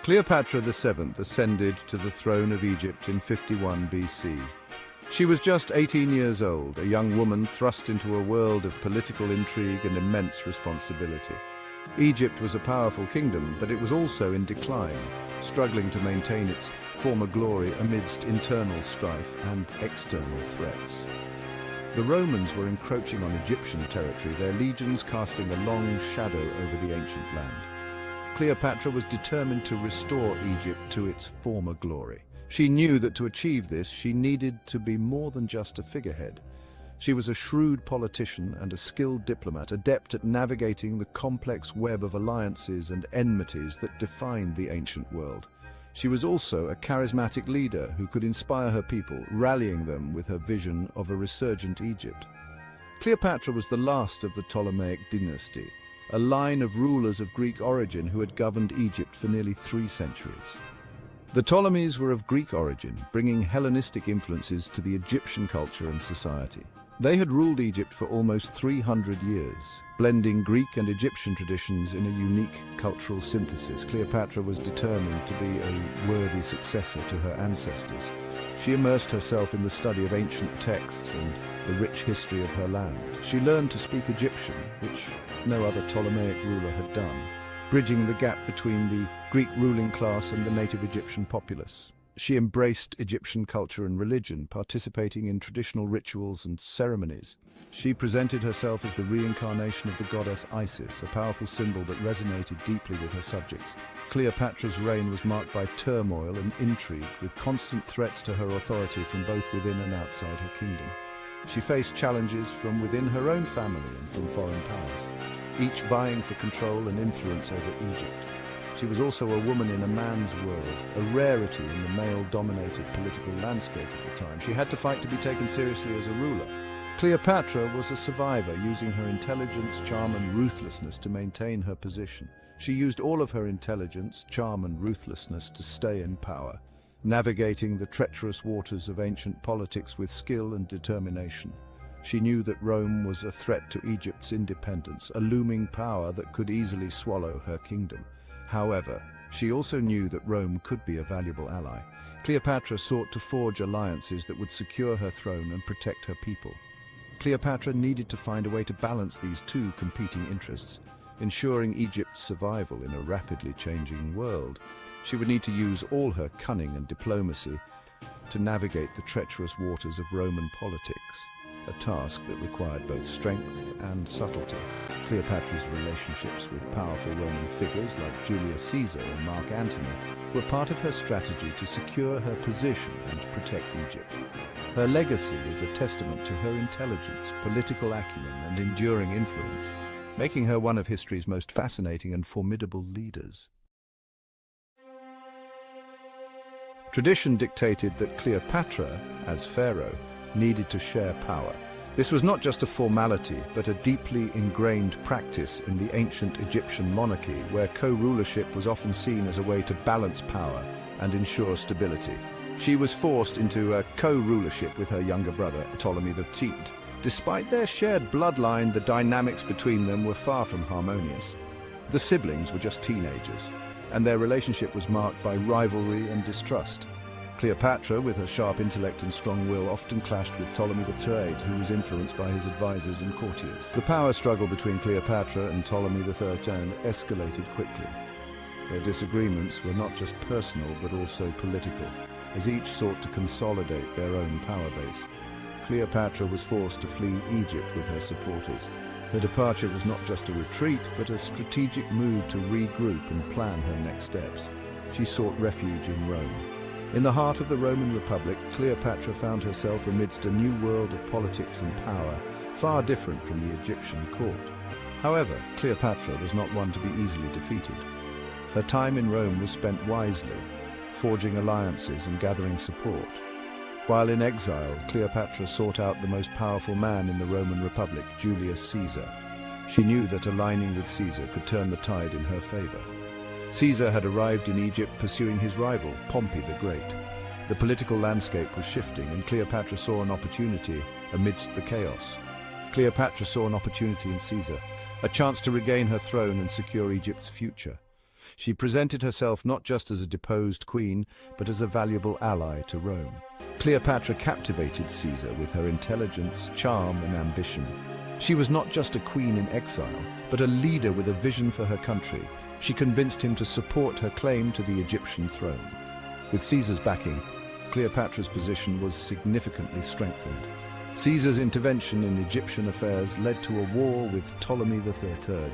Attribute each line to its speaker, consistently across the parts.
Speaker 1: Cleopatra VII ascended to the throne of Egypt in 51 BC. She was just 18 years old, a young woman thrust into a world of political intrigue and immense responsibility. Egypt was a powerful kingdom, but it was also in decline, struggling to maintain its former glory amidst internal strife and external threats. The Romans were encroaching on Egyptian territory, their legions casting a long shadow over the ancient land. Cleopatra was determined to restore Egypt to its former glory. She knew that to achieve this, she needed to be more than just a figurehead. She was a shrewd politician and a skilled diplomat, adept at navigating the complex web of alliances and enmities that defined the ancient world. She was also a charismatic leader who could inspire her people, rallying them with her vision of a resurgent Egypt. Cleopatra was the last of the Ptolemaic dynasty, a line of rulers of Greek origin who had governed Egypt for nearly 3 centuries. The Ptolemies were of Greek origin, bringing Hellenistic influences to the Egyptian culture and society. They had ruled Egypt for almost 300 years, blending Greek and Egyptian traditions in a unique cultural synthesis. Cleopatra was determined to be a worthy successor to her ancestors. She immersed herself in the study of ancient texts and the rich history of her land. She learned to speak Egyptian, which no other Ptolemaic ruler had done, bridging the gap between the Greek ruling class and the native Egyptian populace. She embraced Egyptian culture and religion, participating in traditional rituals and ceremonies. She presented herself as the reincarnation of the goddess Isis, a powerful symbol that resonated deeply with her subjects. Cleopatra's reign was marked by turmoil and intrigue, with constant threats to her authority from both within and outside her kingdom. She faced challenges from within her own family and from foreign powers, each vying for control and influence over Egypt. She was also a woman in a man's world, a rarity in the male-dominated political landscape at the time. She had to fight to be taken seriously as a ruler. Cleopatra was a survivor, using her intelligence, charm and ruthlessness to maintain her position. She used all of her intelligence, charm and ruthlessness to stay in power, navigating the treacherous waters of ancient politics with skill and determination. She knew that Rome was a threat to Egypt's independence, a looming power that could easily swallow her kingdom. However, she also knew that Rome could be a valuable ally. Cleopatra sought to forge alliances that would secure her throne and protect her people. Cleopatra needed to find a way to balance these two competing interests, ensuring Egypt's survival in a rapidly changing world. She would need to use all her cunning and diplomacy to navigate the treacherous waters of Roman politics, a task that required both strength and subtlety. Cleopatra's relationships with powerful Roman figures like Julius Caesar and Mark Antony were part of her strategy to secure her position and protect Egypt. Her legacy is a testament to her intelligence, political acumen, and enduring influence, making her one of history's most fascinating and formidable leaders. Tradition dictated that Cleopatra, as pharaoh, needed to share power. This was not just a formality, but a deeply ingrained practice in the ancient Egyptian monarchy, where co-rulership was often seen as a way to balance power and ensure stability. She was forced into a co-rulership with her younger brother, Ptolemy XIII. Despite their shared bloodline, the dynamics between them were far from harmonious. The siblings were just teenagers, and their relationship was marked by rivalry and distrust. Cleopatra, with her sharp intellect and strong will, often clashed with Ptolemy III, who was influenced by his advisors and courtiers. The power struggle between Cleopatra and Ptolemy XIII escalated quickly. Their disagreements were not just personal, but also political, as each sought to consolidate their own power base. Cleopatra was forced to flee Egypt with her supporters. Her departure was not just a retreat, but a strategic move to regroup and plan her next steps. She sought refuge in Rome. In the heart of the Roman Republic, Cleopatra found herself amidst a new world of politics and power, far different from the Egyptian court. However, Cleopatra was not one to be easily defeated. Her time in Rome was spent wisely, forging alliances and gathering support. While in exile, Cleopatra sought out the most powerful man in the Roman Republic, Julius Caesar. She knew that aligning with Caesar could turn the tide in her favor. Caesar had arrived in Egypt pursuing his rival, Pompey the Great. The political landscape was shifting, and Cleopatra saw an opportunity amidst the chaos. Cleopatra saw an opportunity in Caesar, a chance to regain her throne and secure Egypt's future. She presented herself not just as a deposed queen, but as a valuable ally to Rome. Cleopatra captivated Caesar with her intelligence, charm, and ambition. She was not just a queen in exile, but a leader with a vision for her country. She convinced him to support her claim to the Egyptian throne. With Caesar's backing, Cleopatra's position was significantly strengthened. Caesar's intervention in Egyptian affairs led to a war with Ptolemy III.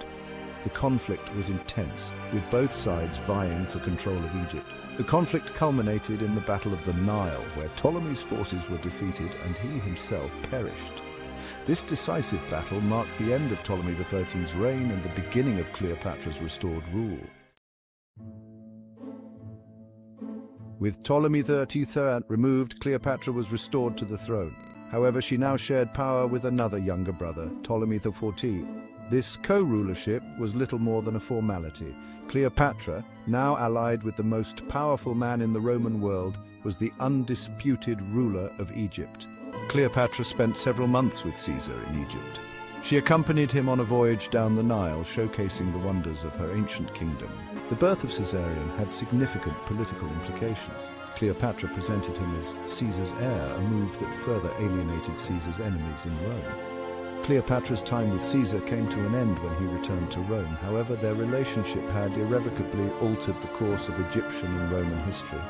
Speaker 1: The conflict was intense, with both sides vying for control of Egypt. The conflict culminated in the Battle of the Nile, where Ptolemy's forces were defeated and he himself perished. This decisive battle marked the end of Ptolemy XIII's reign and the beginning of Cleopatra's restored rule. With Ptolemy XIII removed, Cleopatra was restored to the throne. However, she now shared power with another younger brother, Ptolemy XIV. This co-rulership was little more than a formality. Cleopatra, now allied with the most powerful man in the Roman world, was the undisputed ruler of Egypt. Cleopatra spent several months with Caesar in Egypt. She accompanied him on a voyage down the Nile, showcasing the wonders of her ancient kingdom. The birth of Caesarion had significant political implications. Cleopatra presented him as Caesar's heir, a move that further alienated Caesar's enemies in Rome. Cleopatra's time with Caesar came to an end when he returned to Rome. However, their relationship had irrevocably altered the course of Egyptian and Roman history.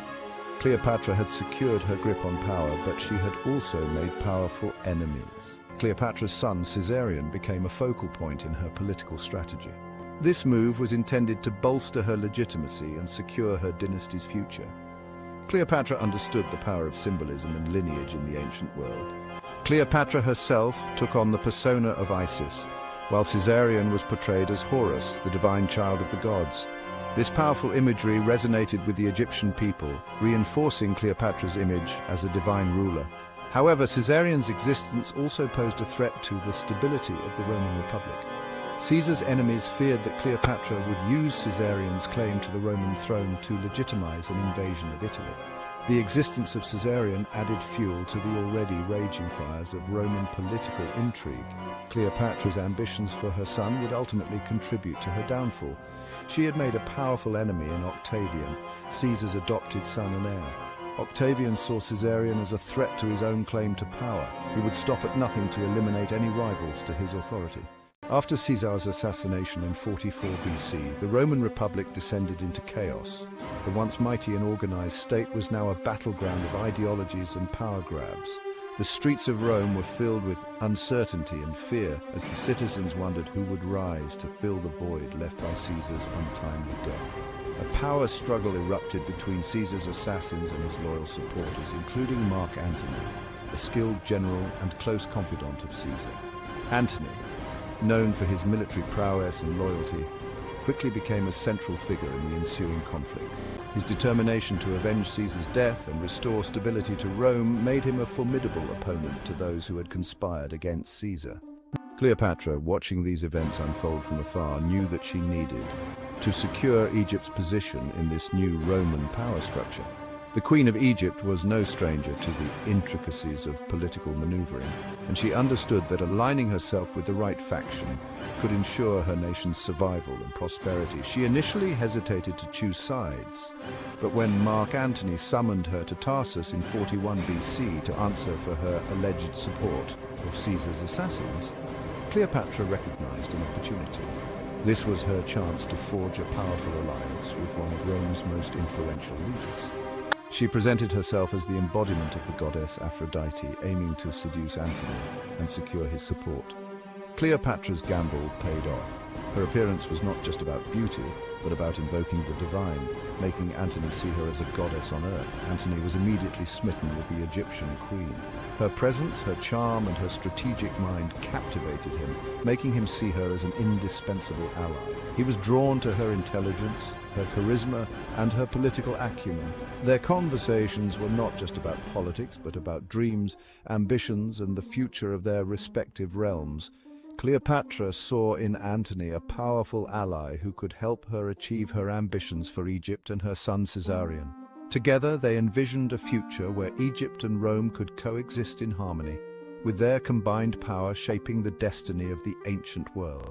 Speaker 1: Cleopatra had secured her grip on power, but she had also made powerful enemies. Cleopatra's son, Caesarion, became a focal point in her political strategy. This move was intended to bolster her legitimacy and secure her dynasty's future. Cleopatra understood the power of symbolism and lineage in the ancient world. Cleopatra herself took on the persona of Isis, while Caesarion was portrayed as Horus, the divine child of the gods. This powerful imagery resonated with the Egyptian people, reinforcing Cleopatra's image as a divine ruler. However, Caesarion's existence also posed a threat to the stability of the Roman Republic. Caesar's enemies feared that Cleopatra would use Caesarion's claim to the Roman throne to legitimize an invasion of Italy. The existence of Caesarion added fuel to the already raging fires of Roman political intrigue. Cleopatra's ambitions for her son would ultimately contribute to her downfall. She had made a powerful enemy in Octavian, Caesar's adopted son and heir. Octavian saw Caesarion as a threat to his own claim to power. He would stop at nothing to eliminate any rivals to his authority. After Caesar's assassination in 44 BC, the Roman Republic descended into chaos. The once mighty and organized state was now a battleground of ideologies and power grabs. The streets of Rome were filled with uncertainty and fear as the citizens wondered who would rise to fill the void left by Caesar's untimely death. A power struggle erupted between Caesar's assassins and his loyal supporters, including Mark Antony, a skilled general and close confidant of Caesar. Antony, known for his military prowess and loyalty, quickly became a central figure in the ensuing conflict. His determination to avenge Caesar's death and restore stability to Rome made him a formidable opponent to those who had conspired against Caesar. Cleopatra, watching these events unfold from afar, knew that she needed to secure Egypt's position in this new Roman power structure. The Queen of Egypt was no stranger to the intricacies of political maneuvering, and she understood that aligning herself with the right faction could ensure her nation's survival and prosperity. She initially hesitated to choose sides, but when Mark Antony summoned her to Tarsus in 41 BC to answer for her alleged support of Caesar's assassins, Cleopatra recognized an opportunity. This was her chance to forge a powerful alliance with one of Rome's most influential leaders. She presented herself as the embodiment of the goddess Aphrodite, aiming to seduce Antony and secure his support. Cleopatra's gamble paid off. Her appearance was not just about beauty, but about invoking the divine, making Antony see her as a goddess on earth. Antony was immediately smitten with the Egyptian queen. Her presence, her charm, and her strategic mind captivated him, making him see her as an indispensable ally. He was drawn to her intelligence, her charisma, and her political acumen. Their conversations were not just about politics, but about dreams, ambitions, and the future of their respective realms. Cleopatra saw in Antony a powerful ally who could help her achieve her ambitions for Egypt and her son Caesarion. Together, they envisioned a future where Egypt and Rome could coexist in harmony, with their combined power shaping the destiny of the ancient world.